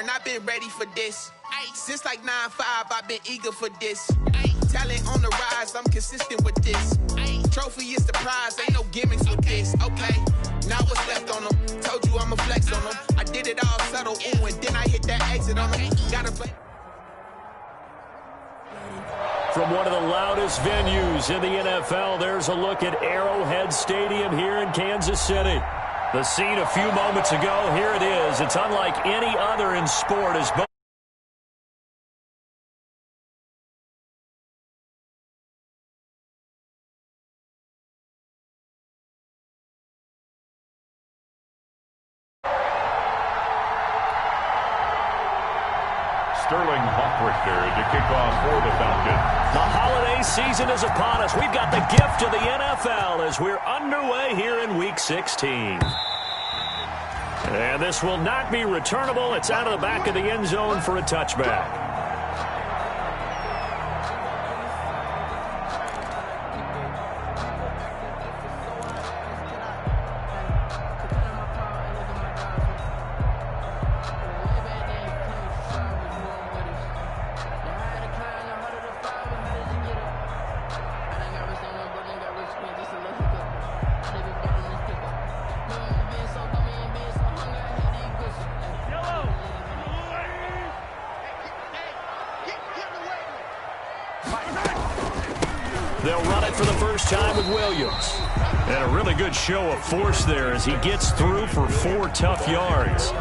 learn, I've been ready for this. Since like 9-5, I've been eager for this. Talent on the rise, I'm consistent with this. Trophy is the prize, ain't no gimmicks with this. Okay, now what's left on them? Told you I'ma flex on them. I did it all subtle, ooh, and then I hit that exit on them. Gotta play. From one of the loudest venues in the NFL, there's a look at Arrowhead Stadium here in Kansas City. The scene a few moments ago, here it is. It's unlike any other in sport as both. Sterling Hawk-Richter to kick off for the Falcons. The holiday season is upon us. We've got the gift of the NFL as we're underway here in Week 16. And this will not be returnable. It's out of the back of the end zone for a touchback. They'll run it for the first time with Williams. And a really good show of force there as he gets through for 4 tough yards.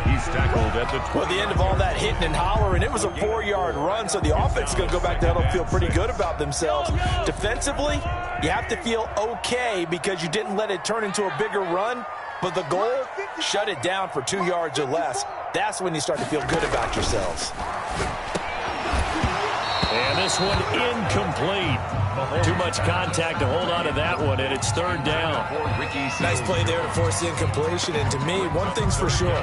He's tackled at the 20. Well, the end of all that hitting and hollering, it was a 4-yard run, so the offense is going to go back there and feel pretty good about themselves. Defensively, you have to feel okay because you didn't let it turn into a bigger run, but the goal, shut it down for 2 yards or less. That's when you start to feel good about yourselves. And this one incomplete. Too much contact to hold on to that one, and it's 3rd down. Nice play there to force the incompletion, and to me, one thing's for sure.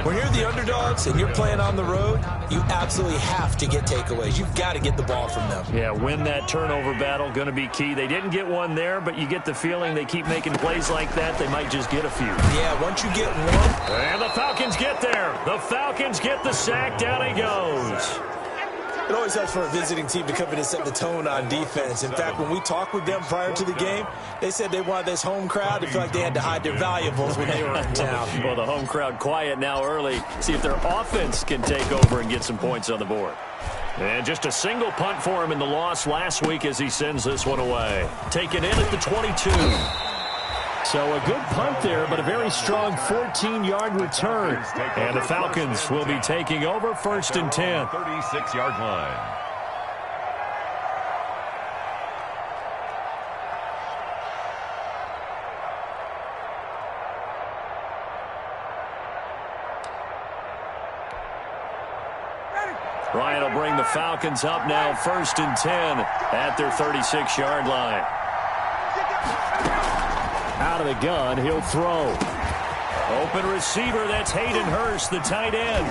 When you're the underdogs and you're playing on the road, you absolutely have to get takeaways. You've got to get the ball from them. Yeah, win that turnover battle, going to be key. They didn't get one there, but you get the feeling they keep making plays like that, they might just get a few. Yeah, once you get one. And the Falcons get there. The Falcons get the sack. Down he goes. It always helps for a visiting team to come in and set the tone on defense. In fact, when we talked with them prior to the game, they said they wanted this home crowd to feel like they had to hide their valuables when they were in town. Well, the home crowd quiet now early. See if their offense can take over and get some points on the board. And just a single punt for him in the loss last week as he sends this one away. Taken in at the 22. So a good punt there, but a very strong 14-yard return. And the Falcons will be taking over 1st and 10. 36-yard line. Ryan will bring the Falcons up now 1st and 10 at their 36-yard line. Out of the gun, he'll throw. Open receiver, that's Hayden Hurst, the tight end.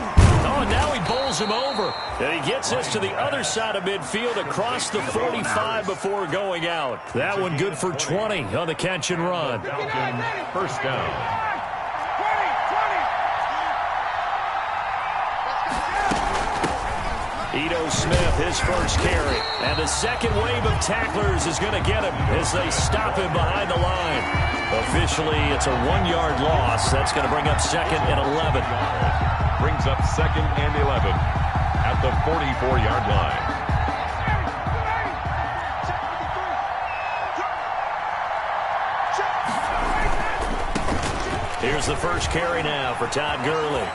Oh, and now he bowls him over. And he gets us to the other side of midfield across the 45 before going out. That one good for 20 on the catch and run. Falcons, 1st down. Ito Smith, his first carry. And the second wave of tacklers is going to get him as they stop him behind the line. Officially, it's a 1-yard loss. That's going to bring up 2nd and 11. Brings up 2nd and 11 at the 44-yard line. Here's the first carry now for Todd Gurley.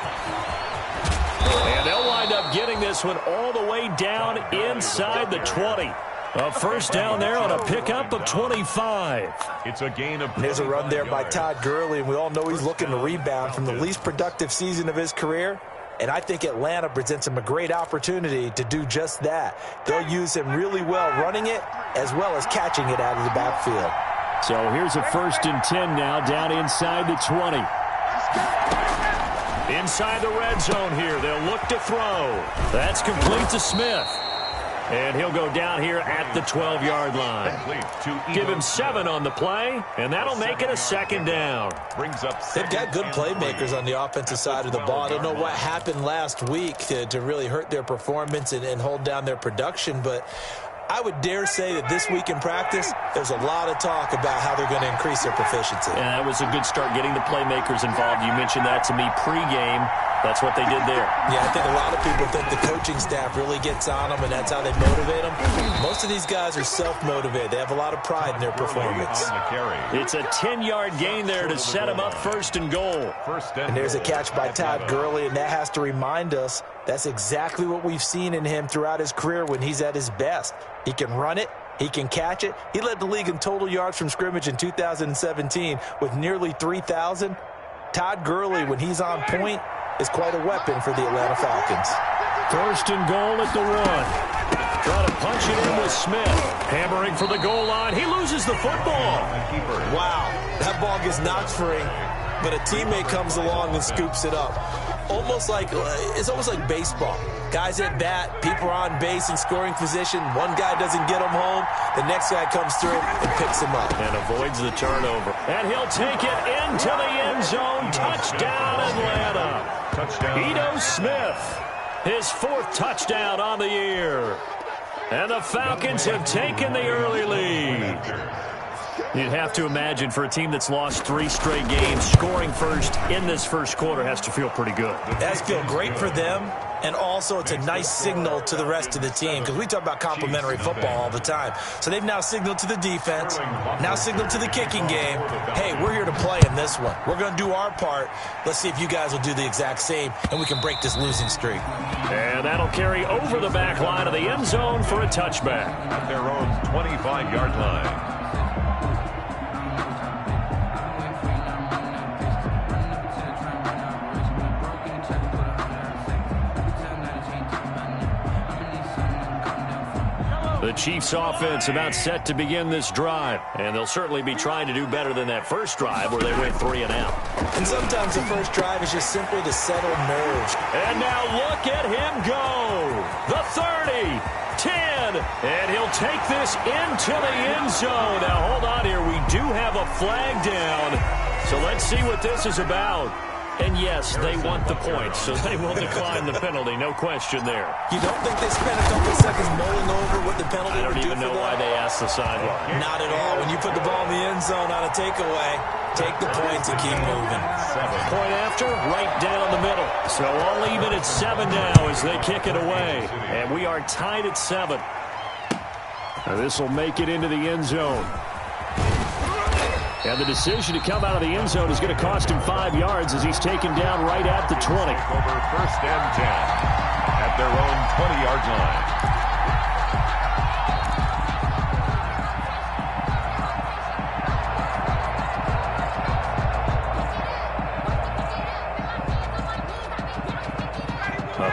And they'll wind up getting this one all the way down inside the 20. A 1st down there on a pickup of 25. It's a gain of. There's a run there by Todd Gurley, and we all know he's looking to rebound from the least productive season of his career. And I think Atlanta presents him a great opportunity to do just that. They'll use him really well running it as well as catching it out of the backfield. So here's a 1st and 10 now down inside the 20. Inside the red zone here. They'll look to throw. That's complete to Smith. And he'll go down here at the 12-yard line. Give him 7 on the play, and that'll make it a second down. They've got good playmakers on the offensive side of the ball. I don't know what happened last week to really hurt their performance and hold down their production, but I would dare say that this week in practice, there's a lot of talk about how they're going to increase their proficiency. Yeah, that was a good start, getting the playmakers involved. You mentioned that to me pregame. That's what they did there. Yeah, I think a lot of people think the coaching staff really gets on them, and that's how they motivate them. Most of these guys are self-motivated. They have a lot of pride in their performance. It's a 10-yard gain there to set them up 1st and goal. And there's a catch by Todd Gurley, and that has to remind us that's exactly what we've seen in him throughout his career when he's at his best. He can run it. He can catch it. He led the league in total yards from scrimmage in 2017 with nearly 3,000. Todd Gurley, when he's on point, is quite a weapon for the Atlanta Falcons. 1st and goal at the 1. Try to punch it in with Smith. Hammering for the goal line. He loses the football. Wow. That ball gets knocked free, but a teammate comes along and scoops it up. It's almost like baseball. Guys at bat, people are on base in scoring position. One guy doesn't get him home. The next guy comes through and picks him up. And avoids the turnover. And he'll take it into the end zone. Touchdown, Atlanta. Ito Smith, his 4th touchdown on the year. And the Falcons have taken the early lead. You'd have to imagine for a team that's lost 3 straight games, scoring first in this first quarter has to feel pretty good. It has to feel great for them, and also it's a nice signal to the rest of the team, because we talk about complementary football all the time. So they've now signaled to the defense, now signaled to the kicking game, hey, we're here to play in this one. We're going to do our part. Let's see if you guys will do the exact same, and we can break this losing streak. And that'll carry over the back line of the end zone for a touchback. At their own 25-yard line. The Chiefs offense about set to begin this drive, and they'll certainly be trying to do better than that first drive where they went 3 and out. And sometimes the first drive is just simply to settle nerves. And now look at him go. The 30, 10, and he'll take this into the end zone. Now hold on here, we do have a flag down, so let's see what this is about. And yes, they want the points, so they will decline the penalty, no question there. You don't think they spent a couple of seconds mulling over what the penalty would do for them? I don't even know why they asked the sideline. Not at all. When you put the ball in the end zone on a takeaway, take the points and keep moving. Point after, right down the middle. So all even at 7 now as they kick it away. And we are tied at 7. Now this will make it into the end zone. And the decision to come out of the end zone is going to cost him 5 yards as he's taken down right at the 20. Over 1st and 10 at their own 20-yard line.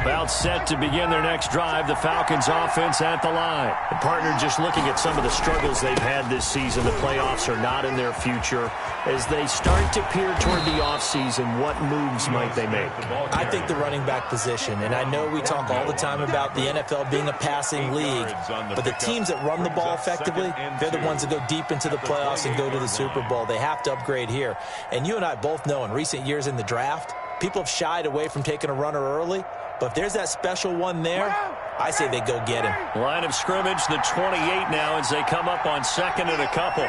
About set to begin their next drive, the Falcons offense at the line. The partner just looking at some of the struggles they've had this season. The playoffs are not in their future. As they start to peer toward the offseason, what moves might they make? I think the running back position, and I know we talk all the time about the NFL being a passing league, but the teams that run the ball effectively, they're the ones that go deep into the playoffs and go to the Super Bowl. They have to upgrade here. And you and I both know in recent years in the draft, people have shied away from taking a runner early. But if there's that special one there, I say they go get him. Line of scrimmage, the 28 now as they come up on 2nd and a couple.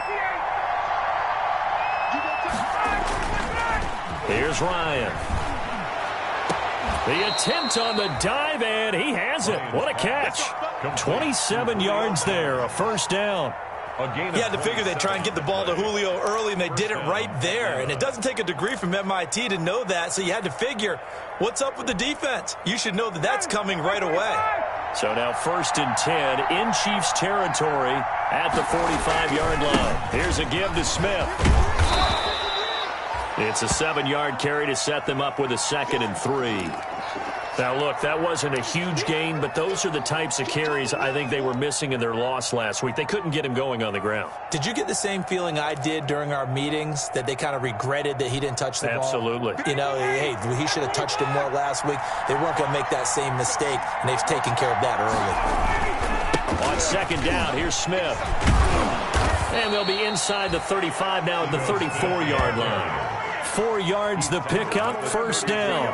Here's Ryan. The attempt on the dive, and he has it. What a catch. 27 yards there, a 1st down. You had to figure they'd try and get the ball to Julio early, and they did it right there. And it doesn't take a degree from MIT to know that, so you had to figure, what's up with the defense? You should know that that's coming right away. So now 1st and 10 in Chiefs territory at the 45-yard line. Here's a give to Smith. It's a 7-yard carry to set them up with a 2nd and 3. Now, look, that wasn't a huge gain, but those are the types of carries I think they were missing in their loss last week. They couldn't get him going on the ground. Did you get the same feeling I did during our meetings, that they kind of regretted that he didn't touch the ball? Absolutely. You know, hey, he should have touched him more last week. They weren't going to make that same mistake, and they've taken care of that early. On second down, here's Smith. And they'll be inside the 35 now at the 34-yard line. 4 yards the pickup, first down.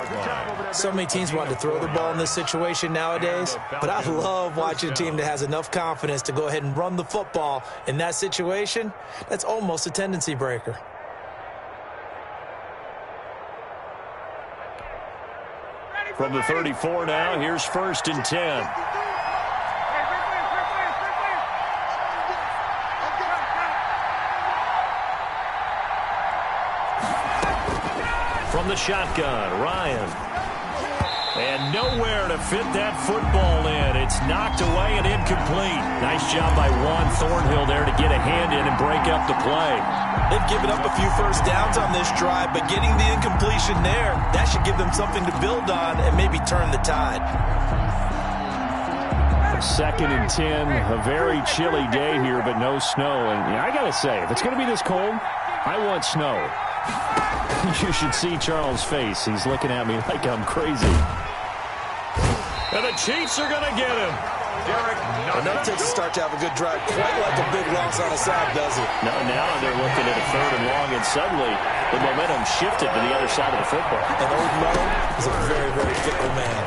So many teams want to throw the ball in this situation nowadays, but I love watching a team that has enough confidence to go ahead and run the football in that situation. That's almost a tendency breaker. From the 34 now, here's first and 10. From the shotgun, Ryan. And nowhere to fit that football in. It's knocked away and incomplete. Nice job by Juan Thornhill there to get a hand in and break up the play. They've given up a few first downs on this drive, but getting the incompletion there, that should give them something to build on and maybe turn the tide. Second and 10, a very chilly day here, but no snow. And I got to say, if it's going to be this cold, I want snow. You should see Charles' face. He's looking at me like I'm crazy. And the Chiefs are going to get him. Enough takes a start to have a good drive. Quite like a big loss on a sack, does it? No, now they're looking at a third and long, and suddenly the momentum shifted to the other side of the football. And Old Mello is a very, very fickle man.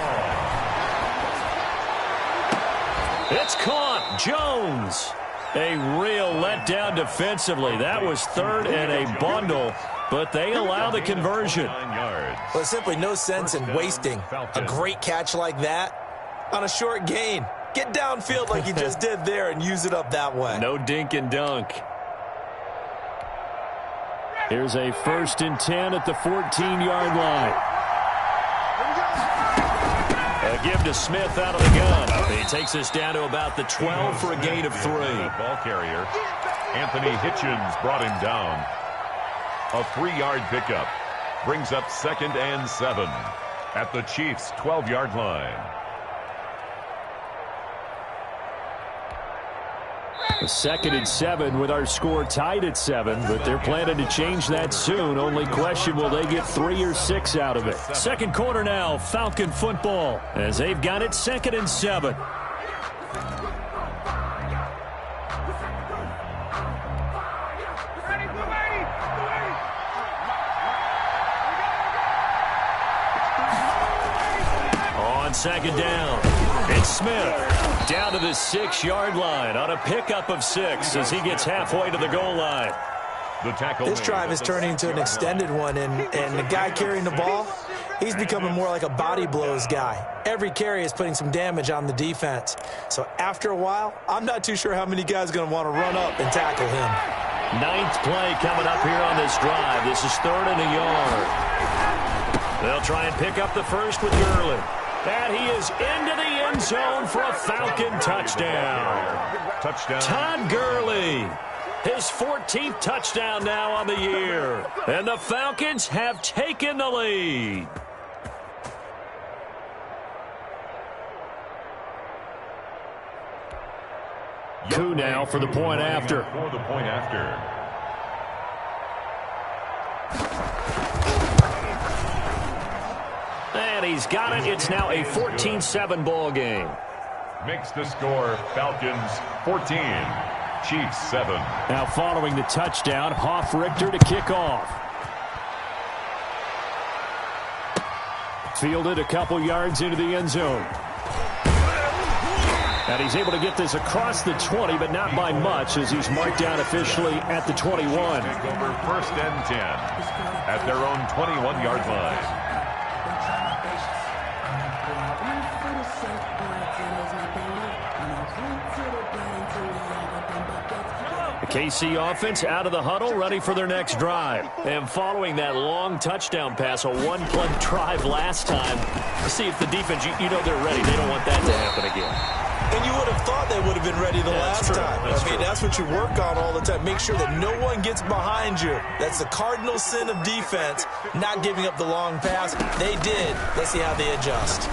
It's caught. Jones. A real letdown defensively. That was third and a bundle, but they allow the conversion. Well, there's simply no sense in wasting a great catch like that on a short gain. Get downfield like you just did there and use it up that way. No dink and dunk. Here's a first and 10 at the 14-yard line. A give to Smith out of the gun. He takes us down to about the 12 for a gain of 3. Ball carrier. Anthony Hitchens brought him down. A 3-yard pickup. Brings up second and 7 at the Chiefs' 12-yard line. A second and 7 with our score tied at 7, but they're planning to change that soon. Only question, will they get 3 or 6 out of it? Second quarter now, Falcon football, as they've got it second and 7. On second down, it's Smith. Down to the 6-yard line on a pickup of 6 as he gets halfway to the goal line. This drive is turning into an extended one, and the guy carrying the ball, he's becoming more like a body blows guy. Every carry is putting some damage on the defense. So after a while, I'm not too sure how many guys are going to want to run up and tackle him. 9th play coming up here on this drive. This is 3rd and a yard. They'll try and pick up the first with Gurley. And he is into the end zone for a Falcon touchdown. Todd Gurley, his 14th touchdown now on the year. And the Falcons have taken the lead. Coup now for the point after. And he's got it. It's now a 14-7 ball game. Makes the score Falcons 14, Chiefs 7. Now following the touchdown, Hoff-Richter to kick off. Fielded a couple yards into the end zone. And he's able to get this across the 20, but not by much, as he's marked down officially at the 21. Take over first and 10 at their own 21-yard line. The KC offense out of the huddle, ready for their next drive. And following that long touchdown pass, a one-play drive last time, see if the defense, you know they're ready. They don't want that to happen again. And you would have thought they would have been ready the last time. That's what you work on all the time. Make sure that no one gets behind you. That's the cardinal sin of defense, not giving up the long pass. They did. Let's see how they adjust.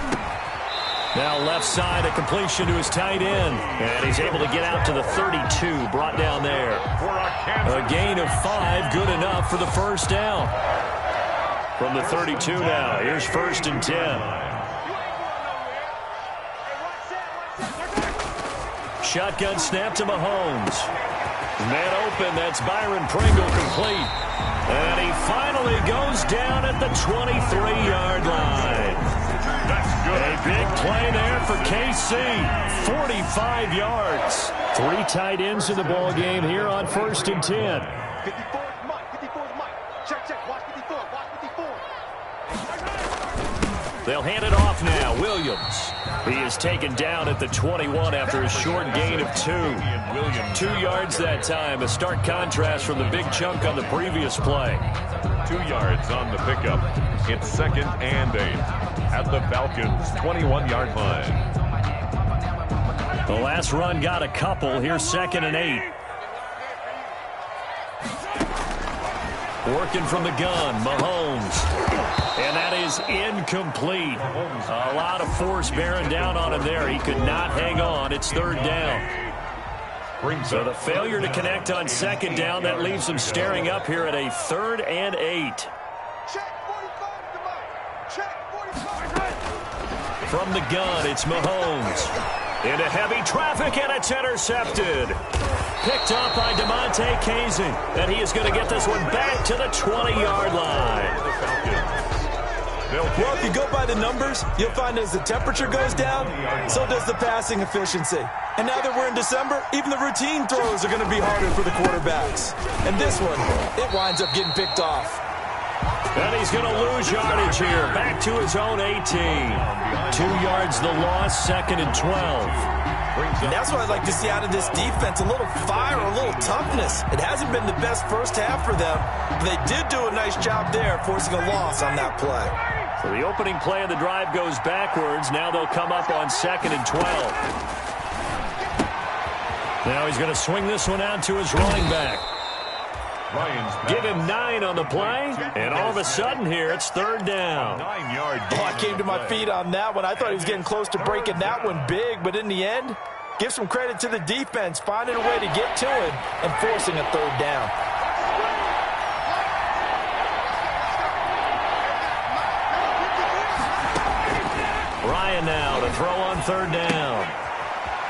Now left side, a completion to his tight end. And he's able to get out to the 32, brought down there. A gain of 5, good enough for the first down. From the 32 now, here's first and 10. Shotgun snap to Mahomes. Man open, that's Byron Pringle complete. And he finally goes down at the 23-yard line. That's good. A big play there for KC. 45 yards. 3 tight ends in the ball game here on 1st and 10. 54 is Mike. 54 is Mike. Check. Watch 54. Watch 54. They'll hand it off now. Williams. He is taken down at the 21 after a short gain of 2. 2 yards that time. A stark contrast from the big chunk on the previous play. 2 yards on the pickup. It's 2nd and 8 at the Falcons' 21-yard line. The last run got a couple. Here's 2nd and 8. Working from the gun, Mahomes. And that is incomplete. A lot of force bearing down on him there. He could not hang on. It's 3rd down. So the failure to connect on 2nd down, that leaves him staring up here at a 3rd and 8. From the gun, it's Mahomes. Into heavy traffic, and it's intercepted. Picked up by DeMonte Casey. And he is going to get this one back to the 20-yard line. Well, if you go by the numbers, you'll find as the temperature goes down, so does the passing efficiency. And now that we're in December, even the routine throws are going to be harder for the quarterbacks. And this one, it winds up getting picked off. And he's going to lose yardage here. Back to his own 18. 2 yards the loss, 2nd and 12. And that's what I'd like to see out of this defense, a little fire, a little toughness. It hasn't been the best first half for them, but they did do a nice job there, forcing a loss on that play. So the opening play of the drive goes backwards. Now they'll come up on 2nd and 12. Now he's going to swing this one out to his running back. Give him 9 on the play, and all of a sudden here, it's 3rd down. 9-yard Oh, I came to my feet on that one. I thought he was getting close to breaking that one big, but in the end, give some credit to the defense, finding a way to get to it and forcing a 3rd down. Ryan now to throw on 3rd down.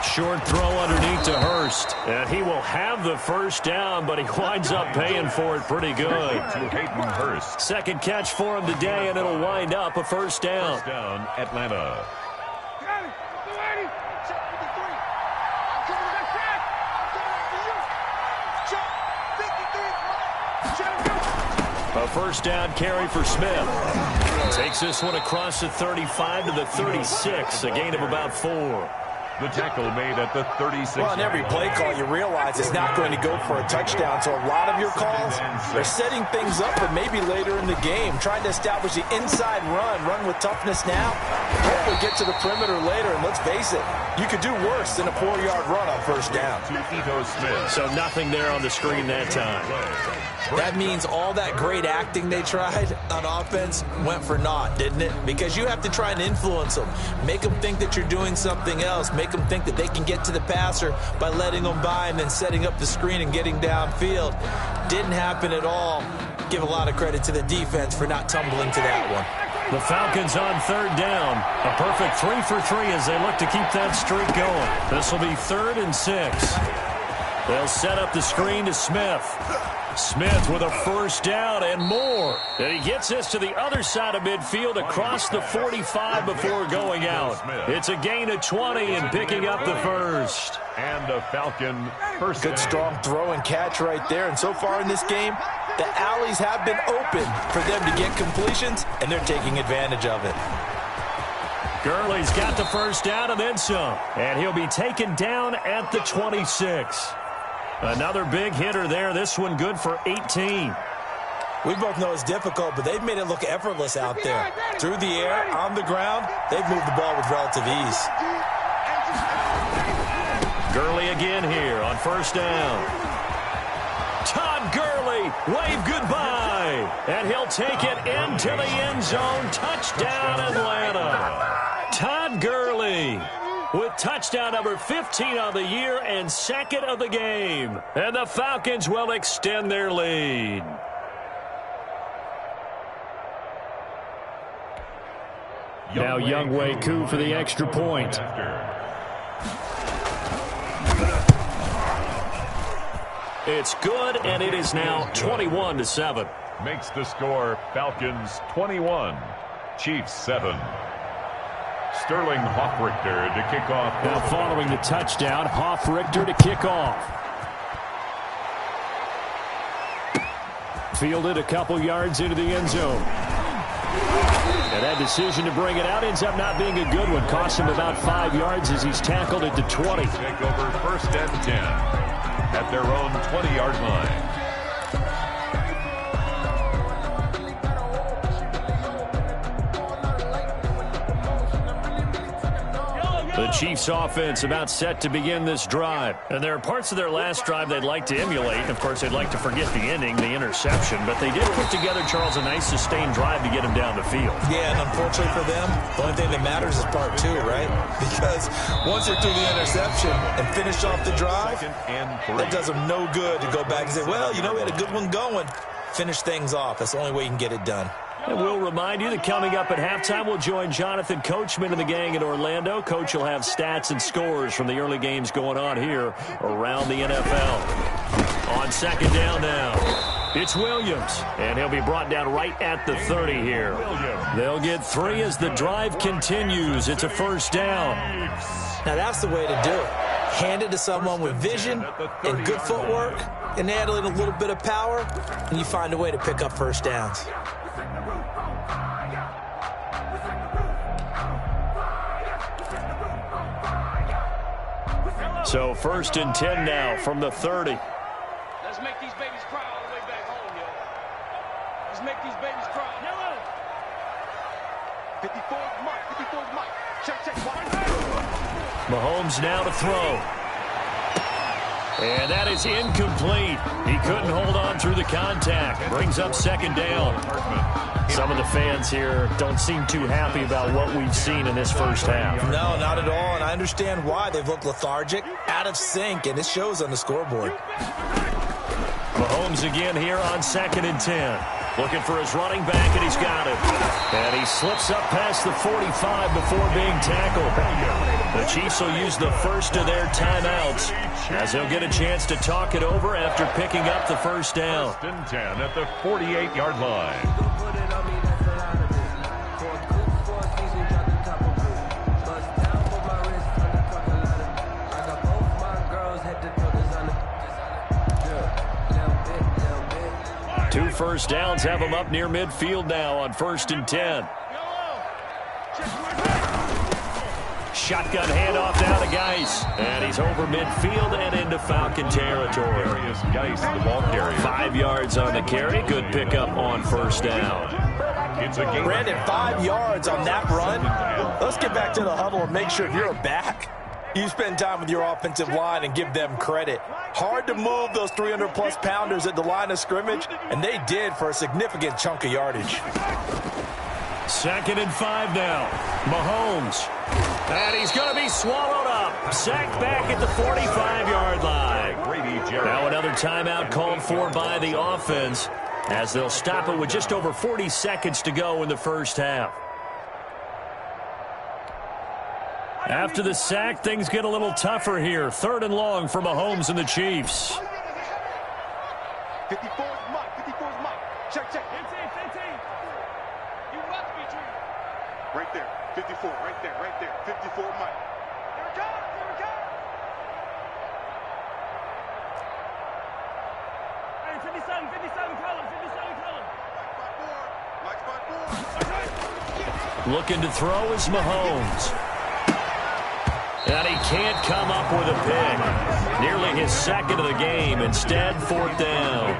Short throw underneath to Hurst. And he will have the 1st down, but he winds up paying for it pretty good. to Hayden Hurst. 2nd catch for him today, and it'll wind up a 1st down. 1st down, Atlanta. A 1st down carry for Smith. Takes this one across the 35 to the 36, a gain of about 4. The tackle made at the 36. Well, on every play call, you realize it's not going to go for a touchdown. So a lot of your calls, they're setting things up, but maybe later in the game, trying to establish the inside run with toughness now, hopefully get to the perimeter later. And let's face it, you could do worse than a 4-yard run on 1st down. To Ito Smith. So nothing there on the screen that time. That means all that great acting they tried on offense went for naught, didn't it? Because you have to try and influence them. Make them think that you're doing something else. Make them think that they can get to the passer by letting them by and then setting up the screen and getting downfield. Didn't happen at all. Give a lot of credit to the defense for not tumbling to that one. The Falcons on 3rd down. A perfect 3 for 3 as they look to keep that streak going. This will be 3rd and 6. They'll set up the screen to Smith. Smith with a 1st down and more. And he gets this to the other side of midfield across the 45 before going out. It's a gain of 20 and picking up the 1st. And a Falcon 1st. Good strong throw and catch right there. And so far in this game, the alleys have been open for them to get completions, and they're taking advantage of it. Gurley's got the 1st down and then some. And he'll be taken down at the 26. Another big hitter there. This one good for 18. We both know it's difficult, but they've made it look effortless out there. Through the air, on the ground, they've moved the ball with relative ease. Gurley again here on 1st down. Todd Gurley, wave goodbye. And he'll take it into the end zone. Touchdown, Atlanta. Todd Gurley with touchdown number 15 on the year and 2nd of the game. And the Falcons will extend their lead. Now Younghoe Koo for the extra point. It's good, and it is now 21-7. Makes the score Falcons 21, Chiefs 7. Sterling Hoffrichter to kick off. Now following the touchdown, Hoffrichter to kick off. Fielded a couple yards into the end zone. And that decision to bring it out ends up not being a good one. Cost him about 5 yards as he's tackled at the 20. Take over 1st and 10 at their own 20-yard line. The Chiefs offense about set to begin this drive. And there are parts of their last drive they'd like to emulate. Of course, they'd like to forget the ending, the interception. But they did put together, Charles, a nice sustained drive to get him down the field. Yeah, and unfortunately for them, the only thing that matters is part 2, right? Because once they're through the interception and finish off the drive, that does them no good to go back and say, well, you know, we had a good one going. Finish things off. That's the only way you can get it done. And we'll remind you that coming up at halftime, we'll join Jonathan Coachman and the gang in Orlando. Coach will have stats and scores from the early games going on here around the NFL. On 2nd down now, it's Williams, and he'll be brought down right at the 30 here. They'll get 3 as the drive continues. It's a 1st down. Now that's the way to do it. Hand it to someone with vision and good footwork, and add a little bit of power, and you find a way to pick up 1st downs. So 1st and 10 now from the 30. Let's make these babies cry all the way back home, yo. Let's make these babies cry. 54's Mike. 54's Mike. Check. Mahomes now to throw. And that is incomplete. He couldn't hold on through the contact. Brings up 2nd down. Some of the fans here don't seem too happy about what we've seen in this first half. No, not at all, and I understand why. They've looked lethargic, out of sync, and it shows on the scoreboard. Mahomes again here on 2nd and 10. Looking for his running back, and he's got it. And he slips up past the 45 before being tackled. The Chiefs will use the first of their timeouts as they'll get a chance to talk it over after picking up the 1st down. 1st and 10 at the 48-yard line. Two 1st downs have him up near midfield now on 1st and 10. Shotgun handoff now to Geis. And he's over midfield and into Falcon territory. Geis, the ball carrier. 5 yards on the carry. Good pickup on 1st down. It's a game. Brandon, 5 yards on that run. Let's get back to the huddle and make sure if you're a back, you spend time with your offensive line and give them credit. Hard to move those 300-plus pounders at the line of scrimmage, and they did for a significant chunk of yardage. 2nd and 5 now. Mahomes. And he's going to be swallowed up. Sacked back at the 45-yard line. Now another timeout called for by the offense as they'll stop it with just over 40 seconds to go in the first half. After the sack, things get a little tougher here. 3rd and long for Mahomes and the Chiefs. 54's Mike. 54's Mike. Check. 15. You must be true. Right there. 54. Right there. 54 Mike. Here it comes. Hey, 57 colors. Mike's by 4. Looking to throw is Mahomes. And he can't come up with a pick. Nearly his 2nd of the game. Instead, 4th down.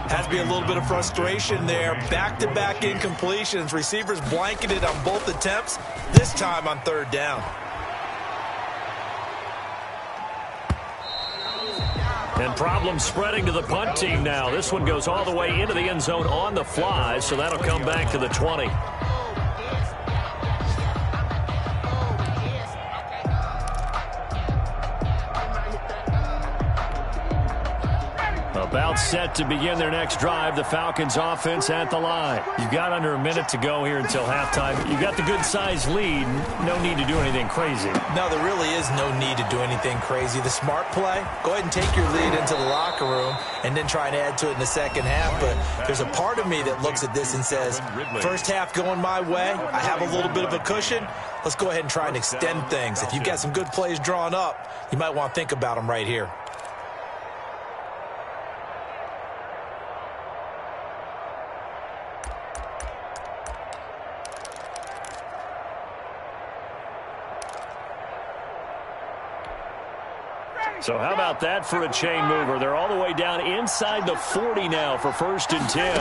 Has to be a little bit of frustration there. Back-to-back incompletions. Receivers blanketed on both attempts, this time on 3rd down. And problems spreading to the punt team now. This one goes all the way into the end zone on the fly, so that'll come back to the 20. A About set to begin their next drive, the Falcons offense at the line. You've got under a minute to go here until halftime. You've got the good-sized lead. No need to do anything crazy. No, there really is no need to do anything crazy. The smart play, go ahead and take your lead into the locker room and then try and add to it in the second half. But there's a part of me that looks at this and says, first half going my way, I have a little bit of a cushion. Let's go ahead and try and extend things. If you've got some good plays drawn up, you might want to think about them right here. So how about that for a chain mover? They're all the way down inside the 40 now for 1st and 10.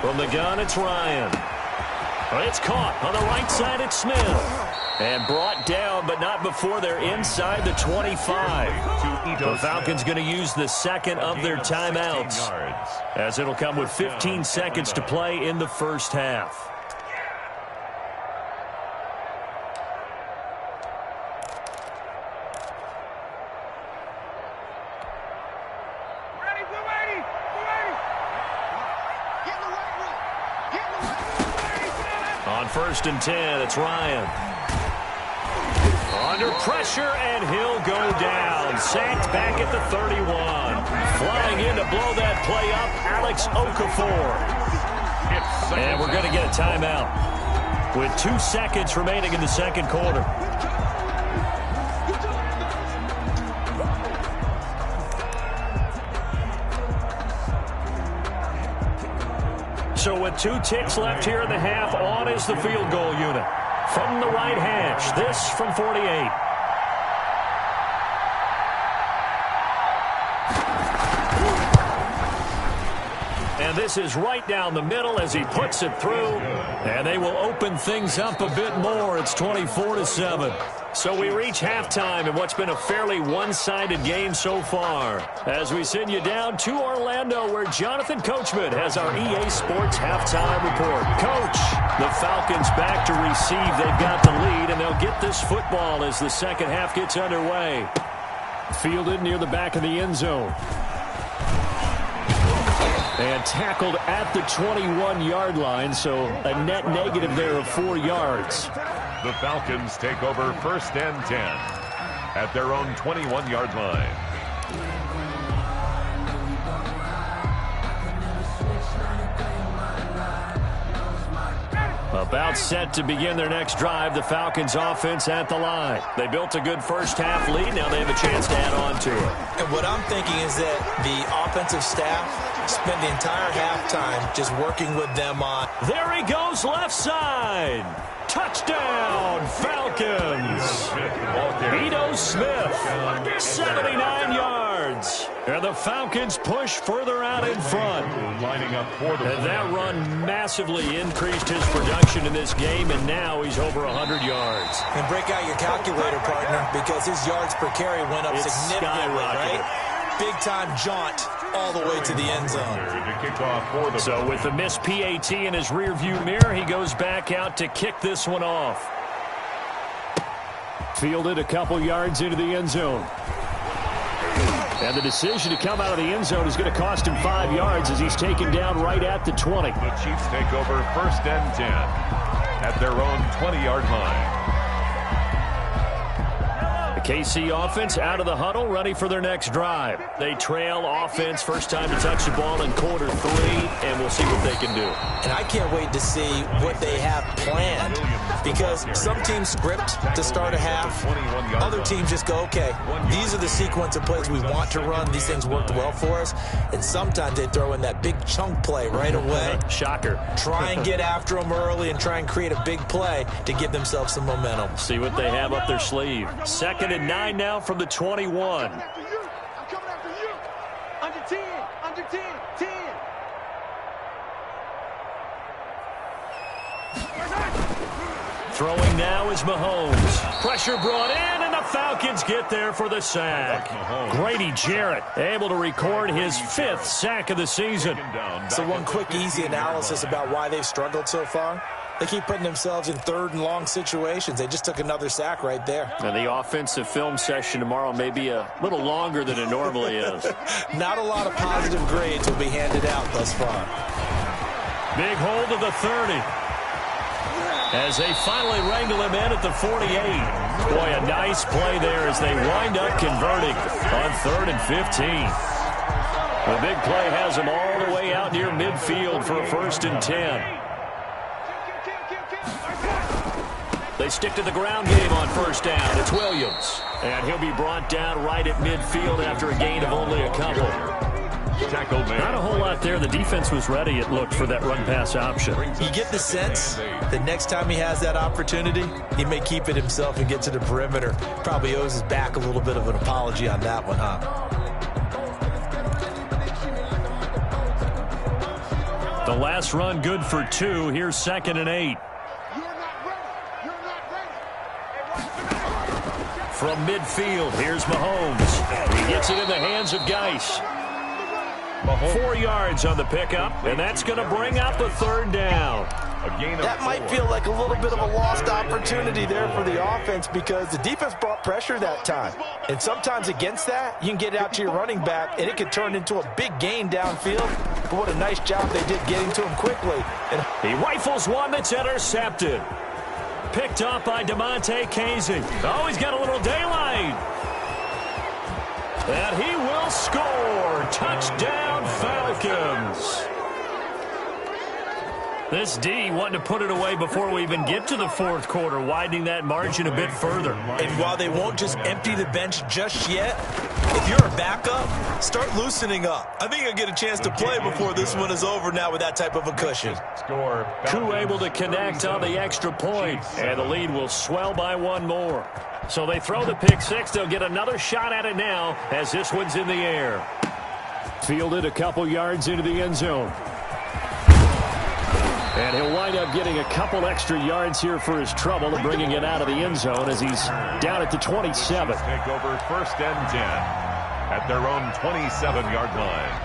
From the gun, it's Ryan. It's caught. On the right side, it's Smith. And brought down, but not before they're inside the 25. The Falcons going to use the second of their timeouts, as it'll come with 15 seconds to play in the first half. On 1st and 10, it's Ryan. Under pressure, and he'll go down. Sacked back at the 31. Flying in to blow that play up, Alex Okafor. And we're going to get a timeout with 2 seconds remaining in the second quarter. So with 2 ticks left here in the half, on is the field goal unit. From the right hash, this from 48. And this is right down the middle as he puts it through. And they will open things up a bit more. It's 24-7. So we reach halftime in what's been a fairly one-sided game so far, as we send you down to Orlando, where Jonathan Coachman has our EA Sports halftime report. Coach, the Falcons back to receive. They've got the lead, and they'll get this football as the second half gets underway. Fielded near the back of the end zone. And tackled at the 21-yard line, so a net negative there of 4 yards. The Falcons take over 1st and 10 at their own 21-yard line. About set to begin their next drive, the Falcons offense at the line. They built a good first half lead. Now they have a chance to add on to it. And what I'm thinking is that the offensive staff spent the entire halftime just working with them on. There he goes, left side. Touchdown, Falcons. Ito Smith, 79 yards. And the Falcons push further out in front. And that run massively increased his production in this game, and now he's over 100 yards. And break out your calculator, partner, because his yards per carry went up significantly, right? Big-time jaunt all the way to the end zone. So with the missed PAT in his rearview mirror, he goes back out to kick this one off. Fielded a couple yards into the end zone. And the decision to come out of the end zone is going to cost him 5 yards as he's taken down right at the 20. The Chiefs take over 1st and 10 at their own 20-yard line. KC offense out of the huddle, ready for their next drive. They trail offense, first time to touch the ball in quarter 3, and we'll see what they can do. And I can't wait to see what they have planned, because some teams script to start a half. Other teams just go, okay, these are the sequence of plays we want to run. These things worked well for us. And sometimes they throw in that big chunk play right away. Shocker. Try and get after them early and try and create a big play to give themselves some momentum. See what they have up their sleeve. 2nd and 9 now from the 21. I'm coming after you. Under 10, under 10, 10. Throwing now is Mahomes. Pressure brought in, and the Falcons get there for the sack. Grady Jarrett able to record his 5th sack of the season. So one quick, easy analysis about why they've struggled so far. They keep putting themselves in third and long situations. They just took another sack right there. And the offensive film session tomorrow may be a little longer than it normally is. Not a lot of positive grades will be handed out thus far. Big hold of the 30. As they finally wrangle him in at the 48. Boy, a nice play there as they wind up converting on 3rd and 15. The big play has them all the way out near midfield for a 1st and 10. They stick to the ground game on 1st down. It's Williams. And he'll be brought down right at midfield after a gain of only a couple. Tackled man. Not a whole lot there. The defense was ready, it looked, for that run-pass option. You get the sense that next time he has that opportunity, he may keep it himself and get to the perimeter. Probably owes his back a little bit of an apology on that one, huh? The last run good for 2. Here's 2nd and 8. From midfield, here's Mahomes. He gets it in the hands of Geis. 4 yards on the pickup, and that's going to bring up a 3rd down. That might feel like a little bit of a lost opportunity there for the offense because the defense brought pressure that time. And sometimes against that, you can get it out to your running back, and it could turn into a big gain downfield. But what a nice job they did getting to him quickly. And he rifles one that's intercepted. Picked up by DeMonte Casey. Oh, he's got a little daylight. And he will score. Touchdown, Falcons. This D wanting to put it away before we even get to the 4th quarter, widening that margin a bit further. And while they won't just empty the bench just yet, if you're a backup, start loosening up. I think you'll get a chance to play before this one is over now with that type of a cushion. Coup able to connect on the extra point, and the lead will swell by 1 more. So they throw the pick 6. They'll get another shot at it now as this one's in the air. Fielded a couple yards into the end zone. And he'll wind up getting a couple extra yards here for his trouble and bringing it out of the end zone as he's down at the 27. Take over 1st and 10 at their own 27-yard line.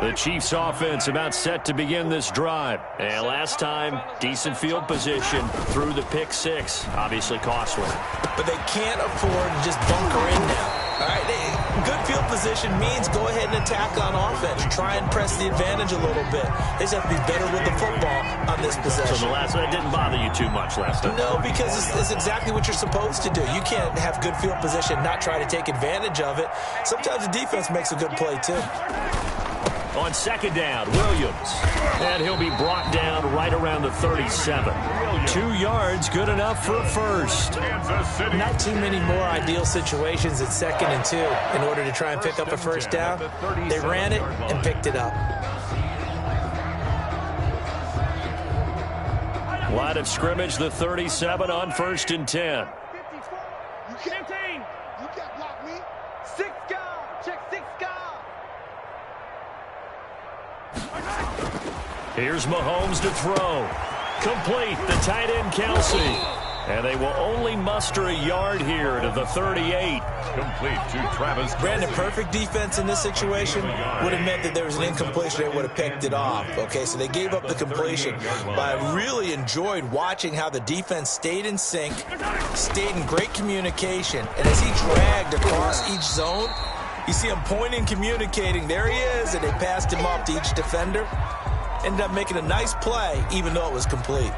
The Chiefs offense about set to begin this drive. And last time, decent field position through the pick 6. Obviously costly. But they can't afford to just bunker in now. All right, good field position means go ahead and attack on offense. Try and press the advantage a little bit. They just have to be better with the football on this possession. So the last one didn't bother you too much last time? No, because it's exactly what you're supposed to do. You can't have good field position and not try to take advantage of it. Sometimes the defense makes a good play, too. On 2nd down, Williams. And he'll be brought down right around the 37. 2 yards, good enough for a 1st. Not too many more ideal situations at 2nd and 2 in order to try and pick up a 1st down. They ran it and picked it up. Line of scrimmage, the 37 on 1st and 10. You can't block me. 6 guard. Check 6 guard. Here's Mahomes to throw. Complete, the tight end Kelsey. And they will only muster a yard here to the 38. Complete to Travis. Brandon, perfect defense in this situation would have meant that there was an incompletion. They would have picked it off. Okay, so they gave up the completion. But I really enjoyed watching how the defense stayed in sync, stayed in great communication. And as he dragged across each zone, you see him pointing, communicating. There he is, and they passed him off to each defender. Ended up making a nice play, even though it was complete.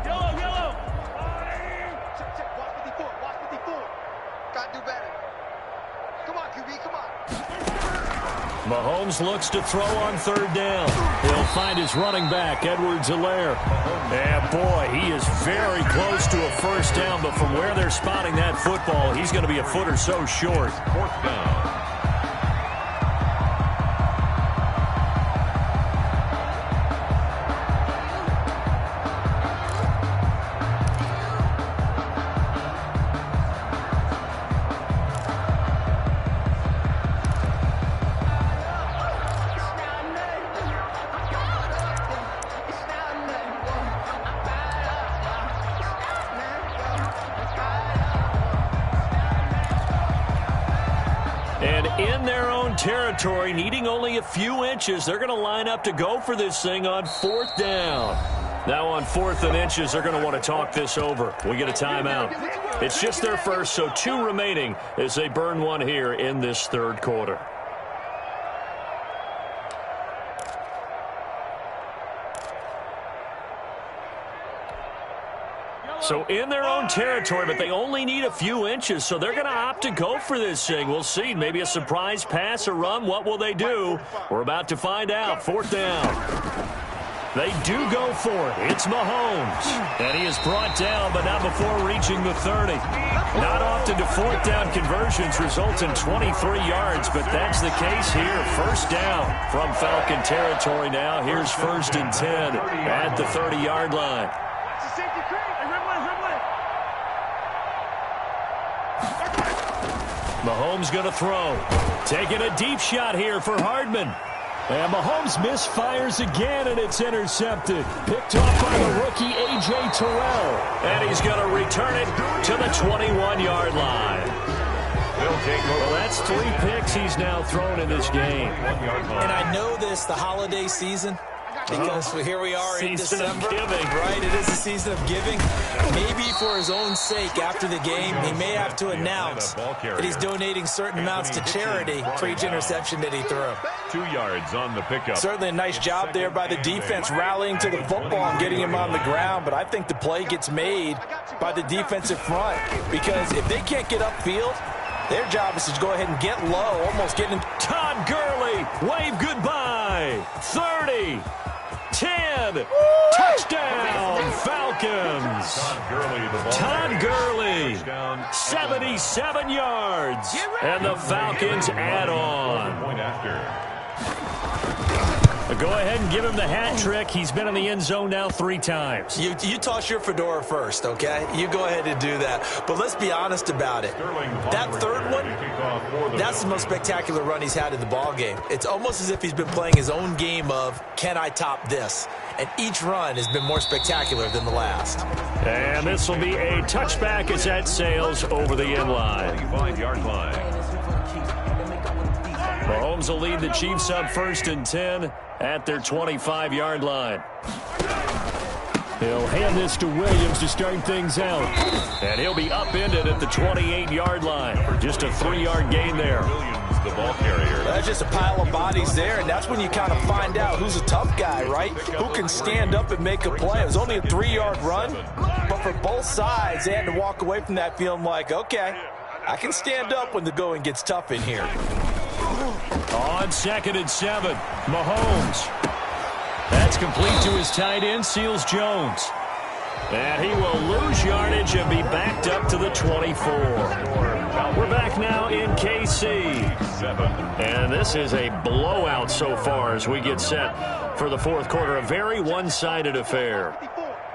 Yellow. Check. Watch 54. Gotta do better. Come on, QB, come on. Mahomes looks to throw on 3rd down. He'll find his running back, Edwards-Helaire. And boy, he is very close to a 1st down, but from where they're spotting that football, he's going to be a foot or so short. 4th down. And in their own territory, needing only a few inches, they're going to line up to go for this thing on 4th down. Now on 4th and inches, they're going to want to talk this over. We get a timeout. It's just their first, so 2 remaining as they burn one here in this 3rd quarter. So in their own territory, but they only need a few inches, so they're going to opt to go for this thing. We'll see. Maybe a surprise pass or run. What will they do? We're about to find out. 4th down. They do go for it. It's Mahomes. And he is brought down, but not before reaching the 30. Not often do 4th down conversions result in 23 yards, but that's the case here. 1st down from Falcon territory now. Here's 1st and 10 at the 30-yard line. Mahomes going to throw. Taking a deep shot here for Hardman. And Mahomes misfires again, and it's intercepted. Picked off by the rookie, A.J. Terrell. And he's going to return it to the 21-yard line. Well, that's 3 picks he's now thrown in this game. And I know this, the holiday season, because here we are in December. Right, it is the season of giving. Maybe for his own sake, after the game, he may have to announce that he's donating certain amounts to charity for each interception that he threw. 2 yards on the pickup. Certainly a nice job there by the defense, rallying to the football and getting him on the ground. But I think the play gets made by the defensive front, because if they can't get upfield, their job is to go ahead and get low, almost getting Todd Gurley, wave goodbye. 30. 10. Touchdown, Falcons. Todd Gurley, 77 yards. And the Falcons add on. Go ahead and give him the hat trick. He's been in the end zone now 3 times. You toss your fedora first, okay? You go ahead and do that. But let's be honest about it. That 3rd one, that's the most spectacular run he's had in the ballgame. It's almost as if he's been playing his own game of, can I top this? And each run has been more spectacular than the last. And this will be a touchback as that sails over the end line. 25-yard line. Mahomes will lead the Chiefs up 1st and 10 at their 25-yard line. He'll hand this to Williams to start things out. And he'll be upended at the 28-yard line. Just a 3-yard gain there. Williams, the ball carrier. That's just a pile of bodies there, and that's when you kind of find out who's a tough guy, right? Who can stand up and make a play. It was only a 3-yard run, but for both sides, they had to walk away from that feeling like, okay, I can stand up when the going gets tough in here. On 2nd and 7, Mahomes. That's complete to his tight end, Seals Jones. And he will lose yardage and be backed up to the 24. We're back now in KC. And this is a blowout so far as we get set for the 4th quarter. A very one-sided affair.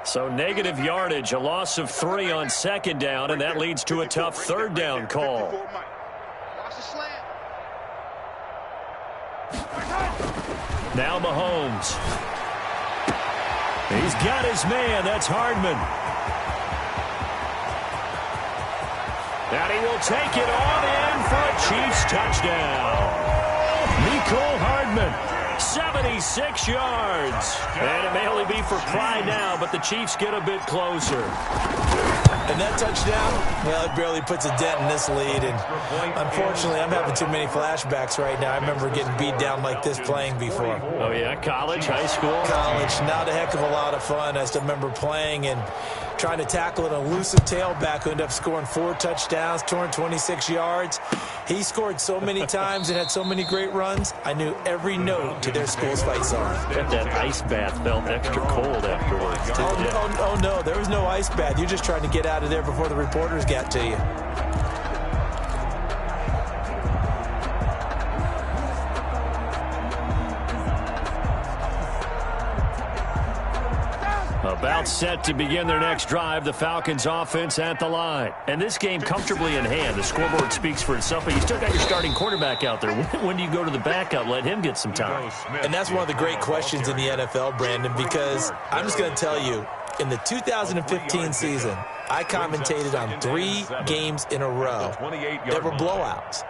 So negative yardage, a loss of 3 on 2nd down, and that leads to a tough 3rd down call. Now Mahomes. He's got his man. That's Hardman. And he will take it on in for a Chiefs touchdown. Mecole Hardman, 76 yards. And it may only be for pride now, but the Chiefs get a bit closer. And that touchdown, well, it barely puts a dent in this lead. And unfortunately, I'm having too many flashbacks right now. I remember getting beat down like this playing before. Oh, yeah? College, high school? College. Not a heck of a lot of fun. I still remember playing and trying to tackle an elusive tailback who ended up scoring 4 touchdowns, 226 yards. He scored so many times and had so many great runs, I knew every note to their school's fight song. Bet that ice bath felt extra cold afterwards, too. Oh, no, there was no ice bath. You're just trying to get out of there before the reporters got to you. About set to begin their next drive, the Falcons offense at the line. And this game comfortably in hand. The scoreboard speaks for itself, but you still got your starting quarterback out there. When do you go to the backup? Let him get some time. And that's one of the great questions in the NFL, Brandon, because I'm just going to tell you, in the 2015 season, I commentated on 3 games in a row that were blowouts.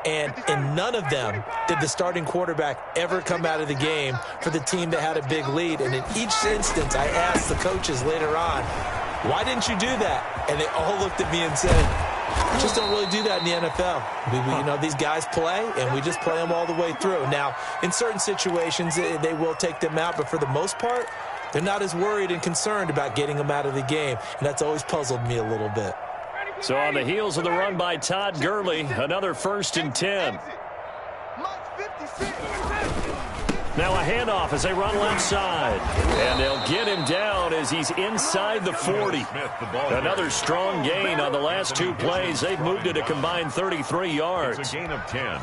And in none of them did the starting quarterback ever come out of the game for the team that had a big lead. And in each instance, I asked the coaches later on, why didn't you do that? And they all looked at me and said, just don't really do that in the NFL. These guys play, and we just play them all the way through. Now, in certain situations, they will take them out, but for the most part, they're not as worried and concerned about getting them out of the game, and that's always puzzled me a little bit. So on the heels of the run by Todd Gurley, another 1st and 10. Now a handoff as they run left side. And they'll get him down as he's inside the 40. Another strong gain on the last 2 plays. They've moved it a combined 33 yards. It's a gain of 10.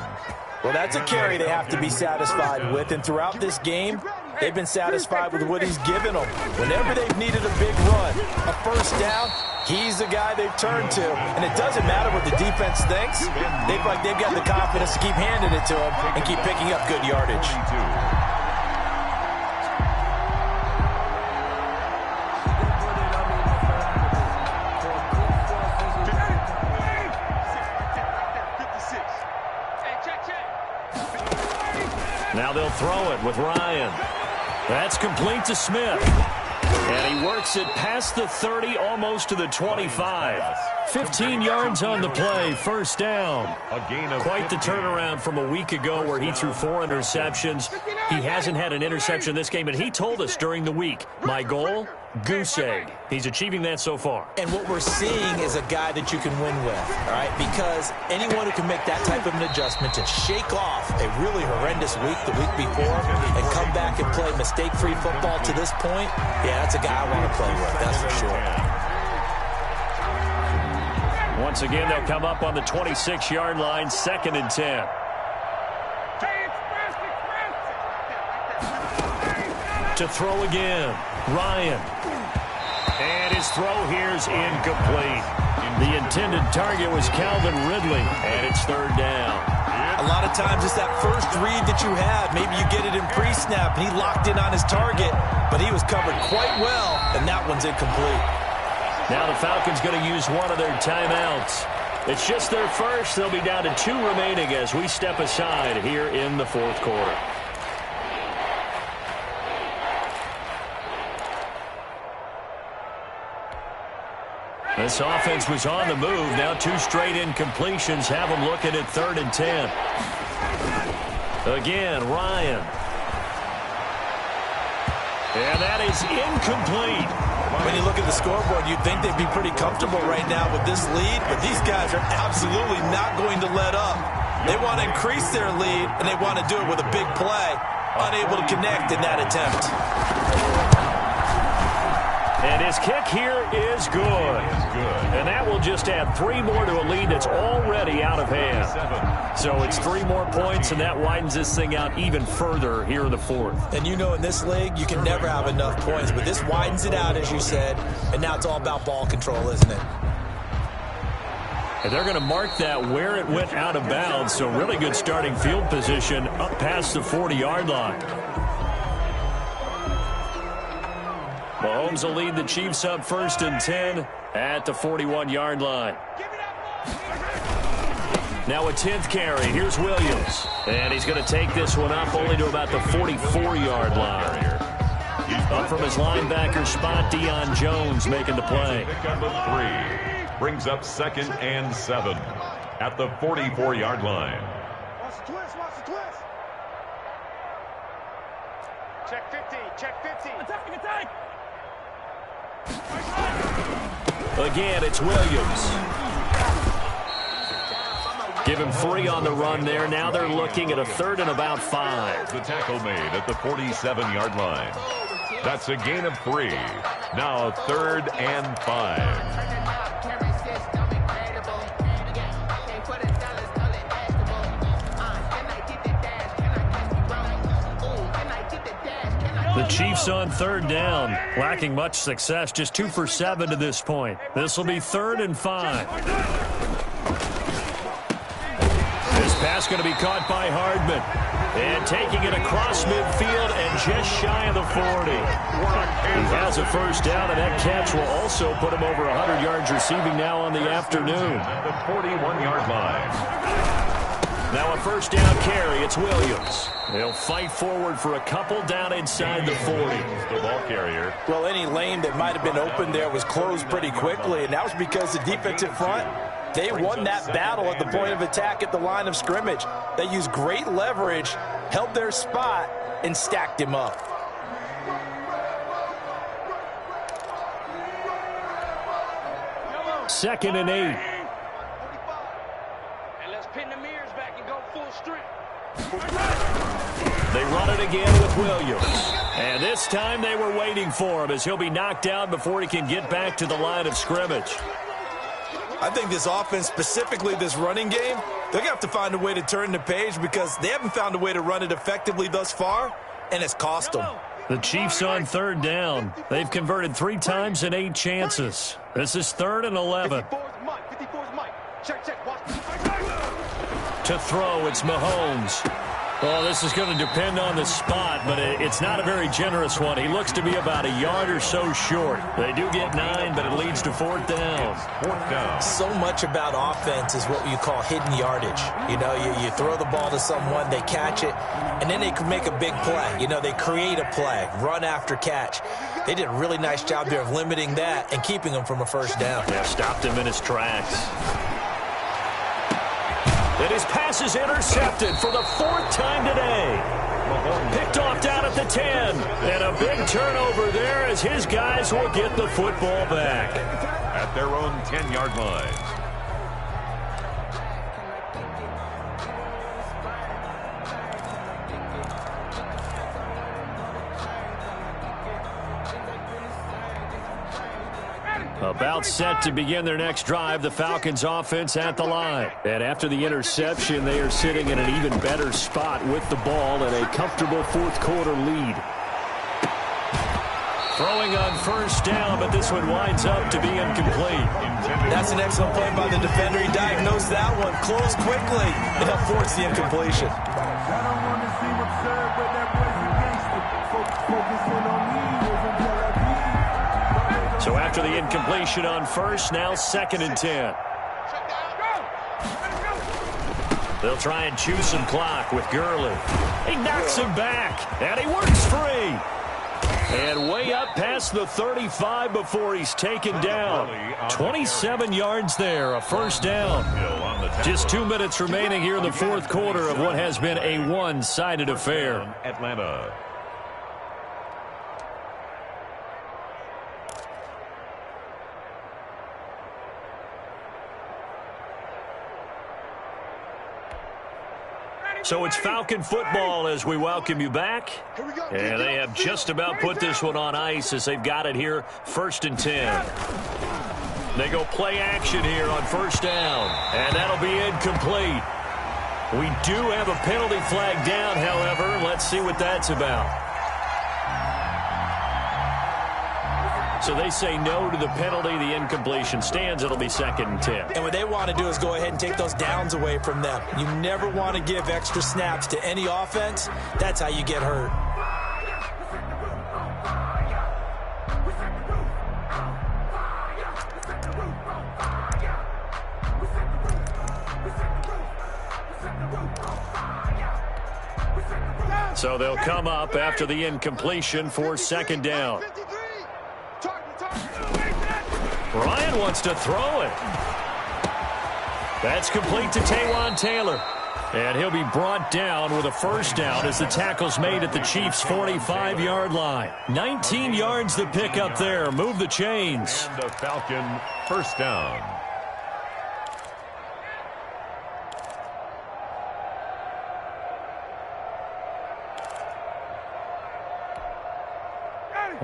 Well, that's a carry they have to be satisfied with. And throughout this game, they've been satisfied with what he's given them. Whenever they've needed a big run, a first down, he's the guy they've turned to. And it doesn't matter what the defense thinks. They've got the confidence to keep handing it to him and keep picking up good yardage. Now they'll throw it with Ryan. That's complete to Smith. And he works it past the 30, almost to the 25. 15 yards on the play, first down. Quite the turnaround from a week ago where he threw 4 interceptions. He hasn't had an interception this game, and he told us during the week, my goal, goose egg. He's achieving that so far. And what we're seeing is a guy that you can win with, all right? Because anyone who can make that type of an adjustment to shake off a really horrendous week the week before and come back and play mistake-free football to this point, yeah, that's a guy I want to play with, that's for sure. Once again, they'll come up on the 26-yard line, 2nd and 10. To throw again, Ryan. And his throw here's incomplete. The intended target was Calvin Ridley, and it's 3rd down. A lot of times it's that first read that you have. Maybe you get it in pre-snap, and he locked in on his target, but he was covered quite well, and that one's incomplete. Now the Falcons going to use one of their timeouts. It's just their first. They'll be down to 2 remaining as we step aside here in the 4th quarter. This offense was on the move. Now 2 straight incompletions have them looking at 3rd and 10. Again, Ryan. And that is incomplete. When you look at the scoreboard, you'd think they'd be pretty comfortable right now with this lead, but these guys are absolutely not going to let up. They want to increase their lead, and they want to do it with a big play. Unable to connect in that attempt. And his kick here is good. And that will just add 3 more to a lead that's already out of hand. So it's 3 more points, and that widens this thing out even further here in the 4th. And you know in this league, you can never have enough points, but this widens it out, as you said, and now it's all about ball control, isn't it? And they're going to mark that where it went out of bounds, so really good starting field position up past the 40-yard line. Mahomes will lead the Chiefs up 1st and 10 at the 41-yard line. Now a 10th carry. Here's Williams. And he's going to take this one up only to about the 44-yard line. Up from his linebacker spot, Deion Jones making the play. Pickup of 3 brings up 2nd and 7 at the 44-yard line. Watch the twist, watch the twist. Check 50, check 50. Attack. Again, it's Williams. Give him 3 on the run there. Now they're looking at a 3rd and about 5. The tackle made at the 47-yard line. That's a gain of 3. Now 3rd and 5. The Chiefs on 3rd down, lacking much success, just 2 for 7 to this point. This will be 3rd and 5. This pass going to be caught by Hardman. And taking it across midfield and just shy of the 40. He has a first down, and that catch will also put him over 100 yards receiving now on the afternoon. At the 41-yard line. Now a first down carry. It's Williams. They'll fight forward for a couple down inside the 40. The ball carrier. Well, any lane that might have been open there was closed pretty quickly, and that was because the defensive front, they won that battle at the point of attack at the line of scrimmage. They used great leverage, held their spot, and stacked him up. Second and 8. And let's pin the mirrors back and go full strength. They run it again with Williams. And this time they were waiting for him as he'll be knocked out before he can get back to the line of scrimmage. I think this offense, specifically this running game, they're going to have to find a way to turn the page because they haven't found a way to run it effectively thus far, and it's cost them. The Chiefs on third down. They've converted 3 times in 8 chances. This is 3rd and 11. 54's Mike. 54's Mike. Check. Watch. To throw, it's Mahomes. Well, this is going to depend on the spot, but it's not a very generous one. He looks to be about a yard or so short. They do get 9, but it leads to 4th down. 4th down. So much about offense is what you call hidden yardage. You know, you throw the ball to someone, they catch it, and then they can make a big play. You know, they create a play, run after catch. They did a really nice job there of limiting that and keeping him from a first down. Yeah, stopped him in his tracks. And his pass is intercepted for the 4th time today. Picked off down at the 10. And a big turnover there as his guys will get the football back. At their own 10-yard line. About set to begin their next drive, the Falcons offense at the line. And after the interception, they are sitting in an even better spot with the ball and a comfortable 4th quarter lead. Throwing on first down, but this one winds up to be incomplete. That's an excellent play by the defender. He diagnosed that one, closed quickly, and helped force the incompletion. So after the incompletion on first, now 2nd and 10. They'll try and chew some clock with Gurley. He knocks him back, and he works free. And way up past the 35 before he's taken down. 27 yards there, a first down. Just 2 minutes remaining here in the 4th quarter of what has been a one-sided affair. Atlanta. So it's Falcon football as we welcome you back. And they have just about put this one on ice as they've got it here, 1st and 10. They go play action here on first down, and that'll be incomplete. We do have a penalty flag down, however. Let's see what that's about. So they say no to the penalty. The incompletion stands. It'll be 2nd and 10. And what they want to do is go ahead and take those downs away from them. You never want to give extra snaps to any offense. That's how you get hurt. So they'll come up after the incompletion for 2nd down. Ryan wants to throw it. That's complete to Taywan Taylor. And he'll be brought down with a first down as the tackle's made at the Chiefs' 45-yard line. 19 yards to pick up there. Move the chains. And a Falcon first down.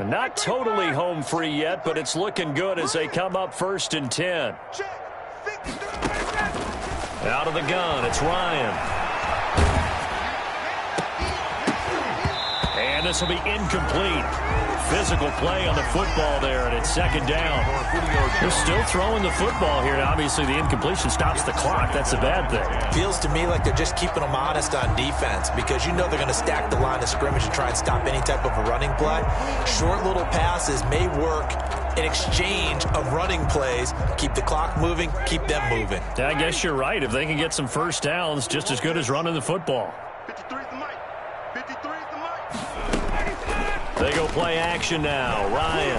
Not totally home free yet, but it's looking good as they come up 1st and 10. Out of the gun, it's Ryan. And this will be incomplete. Physical play on the football there, and it's second down. They're still throwing the football here. Now, obviously, the incompletion stops the clock. That's a bad thing. Feels to me like they're just keeping them honest on defense because you know they're going to stack the line of scrimmage and try and stop any type of a running play. Short little passes may work in exchange of running plays. Keep the clock moving, keep them moving. I guess you're right. If they can get some first downs, just as good as running the football. 53 is the mic. 53 is the mic. They go play action now. Ryan.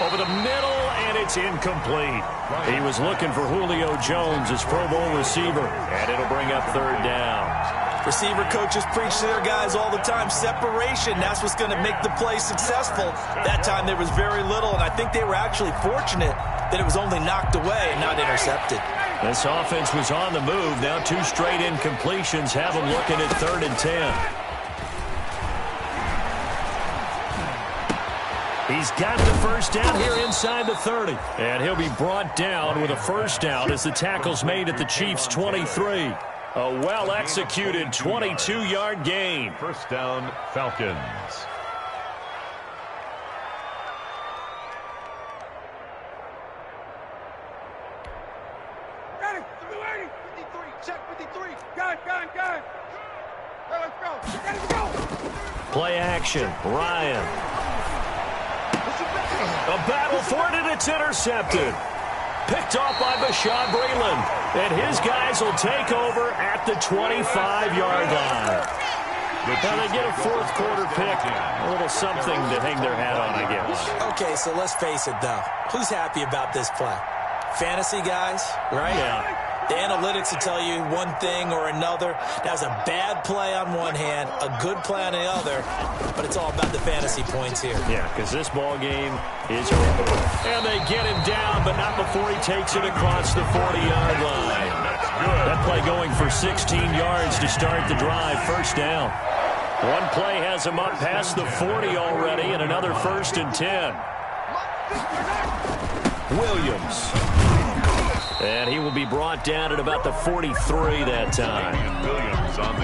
Over the middle, and it's incomplete. He was looking for Julio Jones, his Pro Bowl receiver, and it'll bring up third down. Receiver coaches preach to their guys all the time. Separation, that's what's going to make the play successful. That time there was very little, and I think they were actually fortunate that it was only knocked away and not intercepted. This offense was on the move. Now 2 straight incompletions have them looking at 3rd and 10. He's got the first down here inside the 30. And he'll be brought down with a first down as the tackle's made at the Chiefs' 23. A well-executed 22-yard gain. First down, Falcons. Got it. 53. Check 53. Gun. Hey, let's go. Let's go. Play action. Ryan. A battle for it, and it's intercepted. Picked off by Bashaud Breeland. And his guys will take over at the 25-yard line. Now they get a 4th quarter pick. A little something to hang their hat on, I guess. Okay, so let's face it, though. Who's happy about this play? Fantasy guys, right? Yeah. The analytics will tell you one thing or another. That was a bad play on one hand, a good play on the other, but it's all about the fantasy points here. Yeah, because this ball game is over. And they get him down, but not before he takes it across the 40-yard line. That play going for 16 yards to start the drive. First down. One play has him up past the 40 already, and another 1st and 10. Williams. And he will be brought down at about the 43 that time.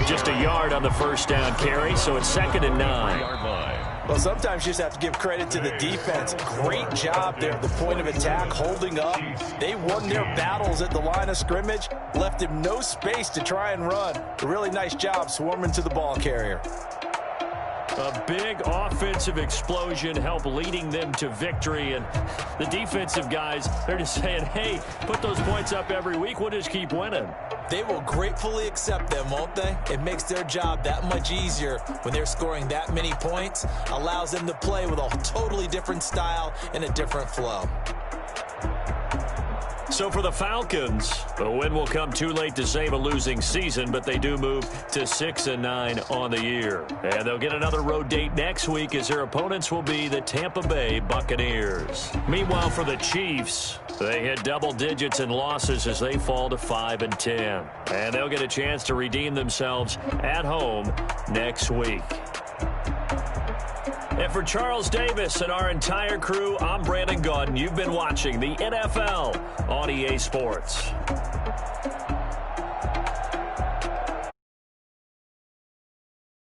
Just a yard on the first down carry, so it's 2nd and 9. Well, sometimes you just have to give credit to the defense. Great job there at the point of attack, holding up. They won their battles at the line of scrimmage, left him no space to try and run. A really nice job swarming to the ball carrier. A big offensive explosion helped leading them to victory. And the defensive guys, they're just saying, hey, put those points up every week. We'll just keep winning. They will gratefully accept them, won't they? It makes their job that much easier when they're scoring that many points. Allows them to play with a totally different style and a different flow. So for the Falcons, the win will come too late to save a losing season, but they do move to 6-9 on the year. And they'll get another road date next week as their opponents will be the Tampa Bay Buccaneers. Meanwhile, for the Chiefs, they hit double digits in losses as they fall to 5-10. And they'll get a chance to redeem themselves at home next week. And for Charles Davis and our entire crew, I'm Brandon Gaudin. You've been watching the NFL on EA Sports.